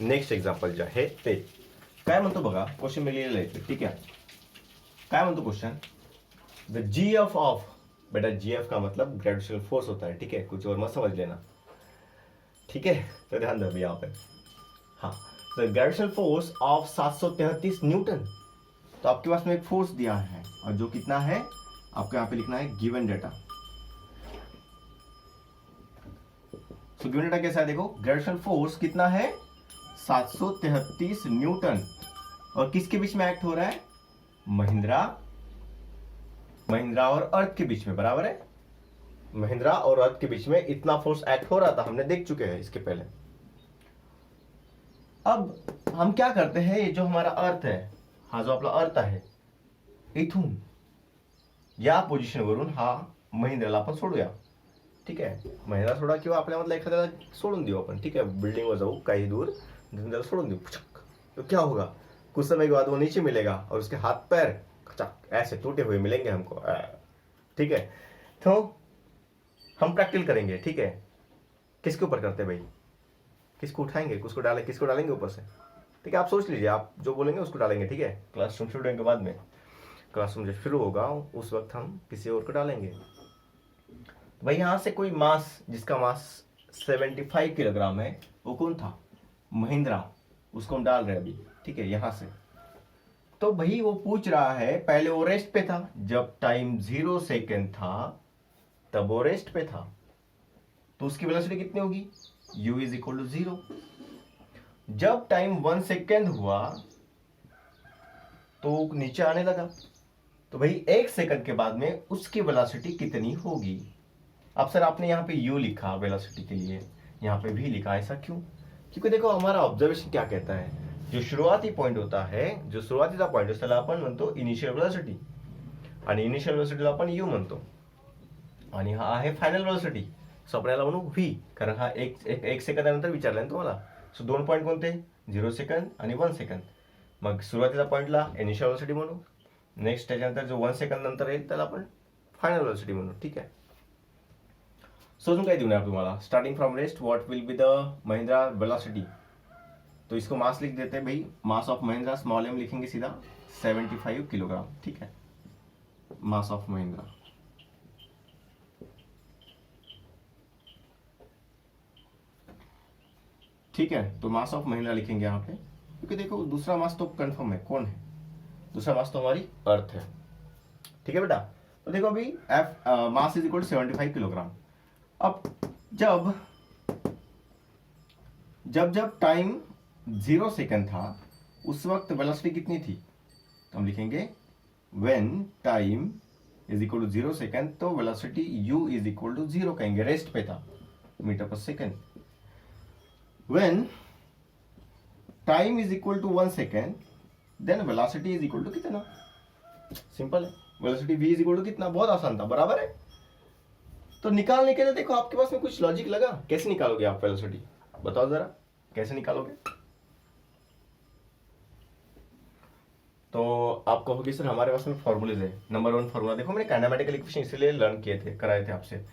Next example जे आहे ते काय म्हणतो बघा, क्वेश्चन मी लिहिलेलं आहे. ठीक आहे, काय म्हणतो question, the G F of, बेटा जी एफ का मतलब ग्रेविटेशनल फोर्स होता है. ठीक है, कुछ और मत समझ लेना. ठीक है, तो ध्यान दो यहाँ पे. हाँ, the gravitational force of 733 Newton. तो आपके पास में एक फोर्स दिया है और जो कितना है आपको यहाँ पे लिखना है given data. So given data कैसा है, देखो ग्रेविटेशनल फोर्स कितना है 733 न्यूटन और किसके बीच में एक्ट हो रहा है, महिंद्रा और अर्थ के बीच में. बराबर है, महिंद्रा और अर्थ के बीच में इतना फोर्स एक्ट हो रहा था, हमने देख चुके हैं इसके पहले. अब हम क्या करते हैं, ये जो हमारा अर्थ है, हा जो आपला अर्थ आहे इथून या पोझिशन वरून हा महिंद्राला आपण सोडूया. ठीक आहे, महिंद्रा सोडा किंवा आपल्यामधला एखाद्याला सोडून देऊ आपण. ठीक आहे, बिल्डिंगवर जाऊ काही दूर, त्याला सोडून देऊ. तो क्या होगा, कुछ समय के बाद वो नीचे मिलेगा और उसके हाथ पैर ऐसे टूटे हुए मिलेंगे हमको. ठीक है, तो हम प्रैक्टिकल करेंगे. ठीक है, किसके ऊपर करते हैं भाई, किसको उठाएंगे, किसको डालेंगे ऊपर से. ठीक है, आप सोच लीजिए, आप जो बोलेंगे उसको डालेंगे. ठीक है, क्लासरूम शुरू होने के बाद में, क्लासरूम जब शुरू होगा उस वक्त हम किसी और को डालेंगे. तो भाई यहाँ से कोई मास, जिसका मास 75 किलोग्राम है, वो कौन था, महिंद्रा, उसको हम डाल रहे हैं अभी. ठीक है, यहां से. तो भाई वो पूछ रहा है, पहले वो रेस्ट पे था, जब टाइम 0 सेकेंड था तब वो रेस्ट पे था, तो उसकी वेलोसिटी कितनी होगी, u इज इक्वल टू 0. जब टाइम 1 सेकेंड हुआ तो नीचे आने लगा, तो भाई 1 सेकंड के बाद में उसकी वेलोसिटी कितनी होगी. अब सर आपने यहाँ पे u लिखा वेलोसिटी के लिए, यहाँ पे v लिखा, ऐसा क्यों, क्योंकि देखो हमारा ऑब्जर्वेशन क्या कहता है, जो शुरुआती पॉइंट होता है, जो सुरुवातीचा पॉइंट असतो त्याला आपण म्हणतो इनिशियल वेलोसिटी, आणि इनिशियल वेलोसिटीला आपण u म्हणतो, आणि हा आहे फायनल वेलोसिटी. सो आपण याला म्हणू v, कारण हा एक सेकंदानंतर विचारलाय ना तुम्हाला. सो दोन पॉइंट कोणते, 0 सेकंद आणि 1 सेकंद. मग सुरुवातीचा पॉइंटला इनिशियल वेलोसिटी म्हणू, नेक्स्ट त्याच्यानंतर जो 1 सेकंद नंतर येईल त्याला आपण फायनल वेलोसिटी म्हणू. ठीक आहे, सो अजून काय देऊ नये तुम्हाला, starting from rest what will be the Mahindra velocity. तो इसको मास लिख देते हैं भाई, mass of Mahindra small m लिखेंगे सीधा 75 किलोग्राम. ठीक है, मास ऑफ महिंद्रा. ठीक है, तो मास ऑफ महिंद्रा लिखेंगे यहाँ पे, क्योंकि देखो दूसरा मास तो कंफर्म है, कौन है, दूसरा मास तो हमारी अर्थ है. ठीक है बेटा, तो देखो अभी F mass is equal to 75 kilogram. अब जब टाइम 0 सेकंड था उस वक्त वेलोसिटी कितनी थी, तो हम लिखेंगे when time is equal to 0 second, तो velocity u is equal to 0 कहेंगे, रेस्ट पे था, मीटर पर second. When time is equal to 1 second, then velocity is equal to कितना, सिंपल है, velocity v is equal to कितना, बहुत आसान था. बराबर है, तो निकालने के लिए देखो आपके पास में कुछ लॉजिक लगा, कैसे निकालोगे आप वेलोसिटी, बताओ जरा कैसे निकालोगे. तो आप कहोगे सर हमारे पास में फॉर्मूलेज है. नंबर 1 फॉर्मूला देखो, मैंने काइनेमेटिकल इक्वेशन इसलिए लर्न किए थे, कराए थे आपसे.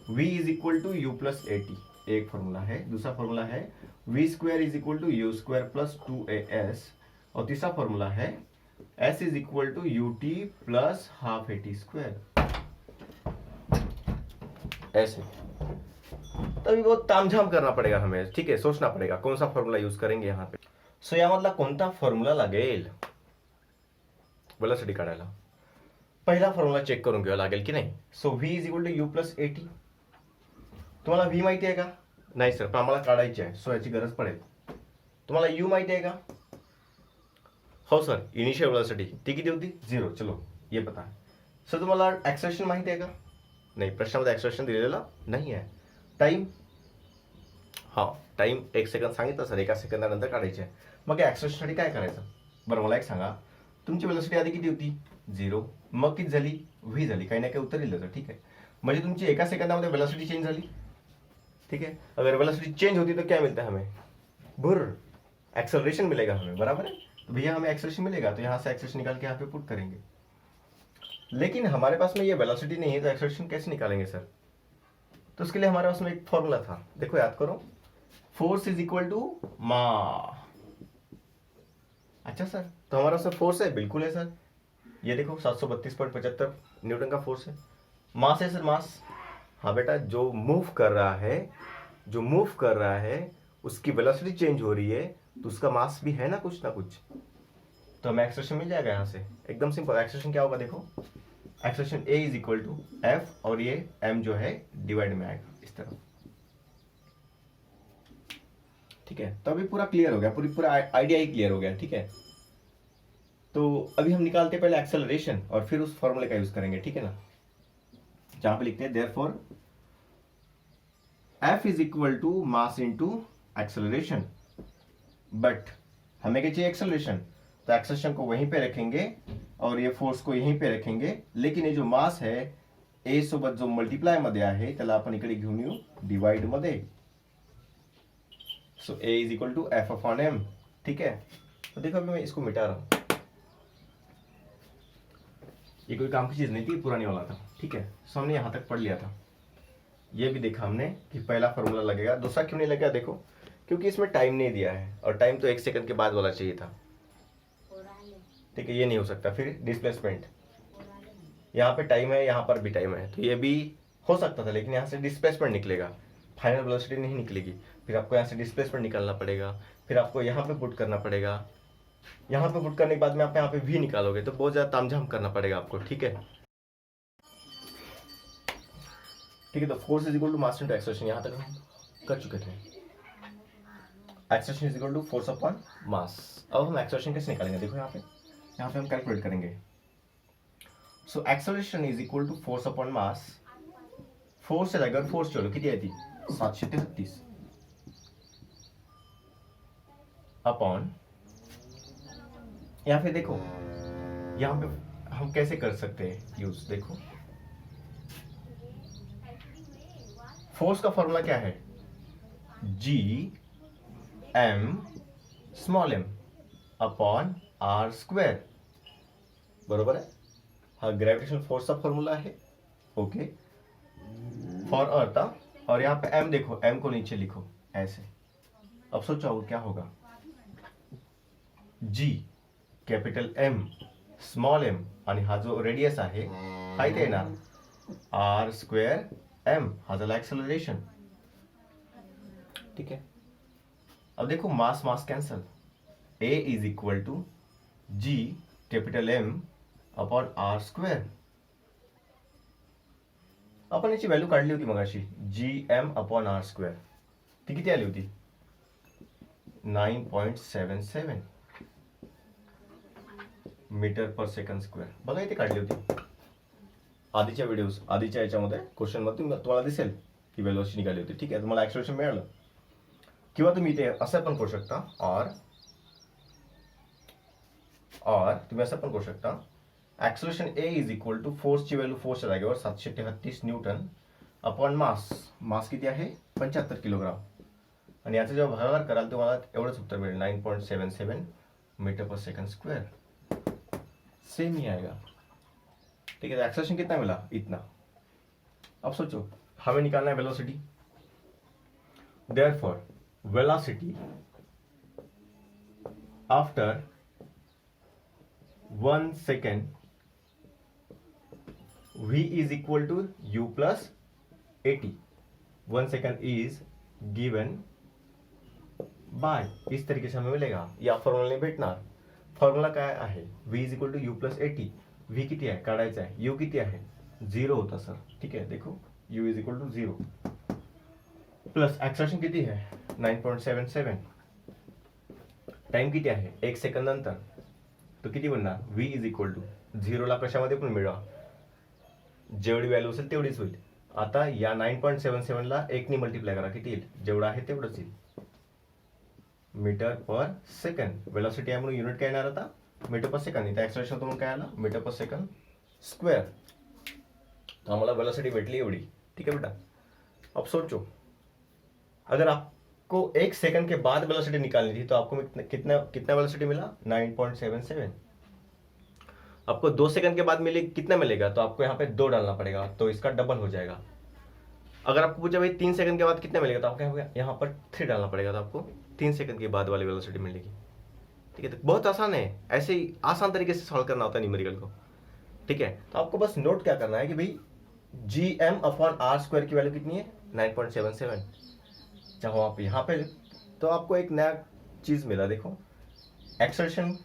v is equal to u plus a t, एक फॉर्मूला है. दूसरा फॉर्मूला है v square is equal to u square plus 2as, और तीसरा फॉर्मूला है s is equal to u t plus half a t square. ऐसे तभी बहुत तामझाम करना पड़ेगा हमें. ठीक है, सोचना पड़ेगा कौन सा फॉर्मूला यूज करेंगे यहाँ पे. सो यामधला कोणता फॉर्म्युला लागेल वेलोसिटी काढायला, पहिला फॉर्म्युला चेक करून घ्यावा लागेल की नाही. So v is equal to u plus a t. तुम्हाला v माहिती आहे का, नाही सर पण आम्हाला काढायची आहे, सो याची गरज पडेल. तुम्हाला u माहिती आहे का, हो सर इनिशियल वेलोसिटी ती किती होती, 0, चलो ये पता है. सर तुम्हाला एक्सेलरेशन माहिती आहे का, नाही प्रश्नामध्ये एक्सेलरेशन दिलेला नाही आहे. टाइम, हा टाइम 1 सेकंद सांगितलं सर, 1 सेकंदानंतर काढायचे आहे. मग एक्सेलरेशनसाठी काय करायचं, बरं मला एक सांगा, तुमची वेलोसिटी आधी किती होती, 0, मग किती झाली, v झाली, काही ना काही उत्तर दिलं. ठीक आहे, म्हणजे तुमची 1 सेकंदामध्ये वेलोसिटी चेंज झाली. ठीक है, अगर वेलोसिटी चेंज होती तो क्या मिलता है हमें, बुर एक्सेलरेशन मिलेगा हमें. बराबर है, तो भैया हमें एक्सेलरेशन मिलेगा, तो यहाँ से एक्सेलरेशन निकाल के यहाँ पे पुट करेंगे. लेकिन हमारे पास में ये वेलोसिटी नहीं है, तो एक्सेलरेशन कैसे निकालेंगे सर. तो उसके लिए हमारे पास में एक फॉर्मूला था, देखो याद करो. फोर्स इज इक्वल टू मा। अच्छा सर, तो हमारा सर फोर्स है, बिल्कुल है सर। ये देखो 732.75 न्यूटन का फोर्स है। मास है सर, मास। हाँ बेटा, जो मूव कर रहा है, जो मूव कर रहा है उसकी वेलोसिटी चेंज हो रही है, तो उसका मास भी है ना कुछ ना कुछ। तो हमें एक्सप्रेशन मिल जाएगा यहाँ से, एकदम सिंपल। एक्सप्रेशन क्या होगा देखो, expression a is equal to F, और ये एम जो है डिवाइड में आएगा इस तरह। ठीक है, तो अभी पूरा क्लियर हो गया, पूरा आइडिया ही क्लियर हो गया। ठीक है, तो अभी हम निकालते हैं पहले एक्सेलरेशन और फिर उस फॉर्मूले का यूज करेंगे। ठीक है ना, जहां पे लिखते हैं therefore F is equal to mass into acceleration. But हमें क्या चाहिए, एक्सेलरेशन। तो एक्सेलरेशन को वहीं पे रखेंगे और ये फोर्स को यहीं पे रखेंगे, लेकिन ये जो मास है ए सोबत जो मल्टिप्लाय मध्ये आहे त्याला आपण इकडे घेऊन येऊ डिवाइड मध्ये। So A is equal to F upon M. ठीक है, तो देखो अभी मैं इसको मिटा रहा हूं, ये कोई काम की चीज नहीं थी, पुरानी वाला था। ठीक है, सो हमने यहां तक पढ़ लिया था। ये भी देखा हमने कि पहला फॉर्मूला लगेगा, दूसरा क्यों नहीं लगेगा देखो, क्योंकि इसमें टाइम नहीं दिया है, और टाइम तो 1 सेकंड के बाद वाला चाहिए था। ठीक है, ये नहीं हो सकता। फिर डिस्प्लेसमेंट, यहाँ पे टाइम है, यहाँ पर भी टाइम है, तो ये भी हो सकता था, लेकिन यहाँ से डिस्प्लेसमेंट निकलेगा, फाइनल वेलोसिटी नहीं निकलेगी। फिर आपको यहाँ से डिस्प्लेसमेंट निकालना पड़ेगा, फिर आपको यहाँ पे पुट करना पड़ेगा, यहाँ पे पुट करने के बाद में आप यहाँ पे भी निकालोगे, तो बहुत ज़्यादा तामझाम करना पड़ेगा आपको। ठीक है, ठीक है, तो force is equal to mass into acceleration, यहाँ तक हम कर चुके थे। Acceleration is equal to force upon mass. अब हम एक्सेलरेशन कैसे निकालेंगे, देखो यहाँ पे हम कैलकुलेट करेंगे। So acceleration is equal to force upon mass. Force अगर फोर्स चलो किती आहे ती 733 अपॉन, या फिर देखो यहाँ पे हम कैसे कर सकते हैं यूज, देखो फोर्स का फॉर्मूला क्या है, G M small m upon r square, बरोबर है। हाँ, ग्रेविटेशनल फोर्स का फॉर्मूला है, ओके, फॉर अर्थ। और यहाँ पे एम देखो, एम को नीचे लिखो ऐसे। अब सोचो क्या होगा, जी कैपिटल एम स्मॉल एम, आणि हा जो रेडियस आहे हा इथे येणार आर स्क्वेअर एम, हा झाला एक्सेलरेशन। ठीक है, अब देखो mass mass cancel, A is equal to G capital M upon R square. आपण याची व्हॅल्यू काढली होती मगाशी, G M upon R square, ती किती आली होती 9.77 मीटर पर सेकंड स्क्वेअर। बघा इथे काढली होती आधीच्या व्हिडिओज, आधीच्या याच्यामध्ये क्वेश्चन मध्ये तुम्हाला दिसेल की व्हॅल्यू अशी निघाली होती। ठीक आहे, तुम्हाला एक्सेलरेशन मिळालं, किंवा तुम्ही इथे असं पण करू शकता, और तुम्ही असं पण करू शकता, acceleration A is equal to फोर्सची व्हॅल्यू फोर्सच्या जागेवर 733 न्यूटन अपॉन मास, मास किती आहे 75 किलोग्राम, आणि याचा जेव्हा भागाकार कराल तुम्हाला एवढंच उत्तर मिळेल 9.77 मीटर पर सेकंड स्क्वायर, सेम ही आएगा। ठीक है, एक्सेलरेशन कितना मिला, इतना। अब सोचो हमें निकालना है velocity, therefore velocity after 1 second v is equal to u plus 80। 1 second is given by, इस तरीके से हमें मिलेगा, या फॉर्म्युला नहीं भेटणार। फॉर्म्युला काय आहे, v is equal to u plus 80। v किती आहे काढायचा आहे, u किती आहे 0 होता सर। ठीक है, देखो u is equal to 0 plus acceleration किती है 9.77, टाइम किती आहे 1 सेकंद नंतर, तो किती बनणार v इज इक्वल टू 0 ला कशामध्ये पण मिळवा, जेवढी व्हॅल्यू असेल तेवढीच होईल। आता या 9.77 ला 1 ने मल्टिप्लाय करा, किती येईल, जेवढा आहे तेवढंच येईल, मीटर पर सेकंड। वेलोसिटी आहे म्हणून युनिट काय येणार आता मीटर पर सेकंड, इथे एक्सेलरेशन म्हणून काय आला मीटर पर सेकंड स्क्वायर। तो हमारा वेलोसिटी बैठली एवढी। ठीक है बेटा, अब सोचो अगर आपको 1 सेकंड के बाद वेलोसिटी निकालनी थी तो आपको कितना कितना वेलोसिटी मिला 9.77। आपको 2 सेकंड के बाद मिले कितना मिलेगा, तो आपको यहाँ पे 2 डालना पड़ेगा, तो इसका डबल हो जाएगा। अगर आपको पूछा भाई 3 सेकंड के बाद कितना मिलेगा, तो आप क्या होगा, यहाँ पर 3 डालना पड़ेगा, तो आपको 3 सेकंड के बाद वाली वेलोसिटी मिलेगी। ठीक है, तो बहुत आसान है, ऐसे ही आसान तरीके से सॉल्व करना होता है न्यूमेरिकल को। ठीक है, तो आपको बस नोट क्या करना है कि भाई gm/r² की वैल्यू कितनी है, 9.77। चाहो आप यहाँ पे, तो आपको एक नया चीज मिला, देखो एक्सर्शन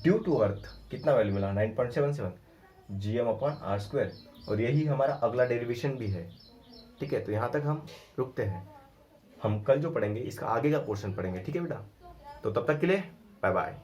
ड्यू टू अर्थ कितना वैल्यू मिला, 9.77 gm/r², और यही हमारा अगला डेरिवेशन भी है। ठीक है, तो यहाँ तक हम रुकते हैं, हम कल जो पढ़ेंगे इसका आगे का पोर्शन पढ़ेंगे। ठीक है बेटा, तो तब तक के लिए बाय बाय।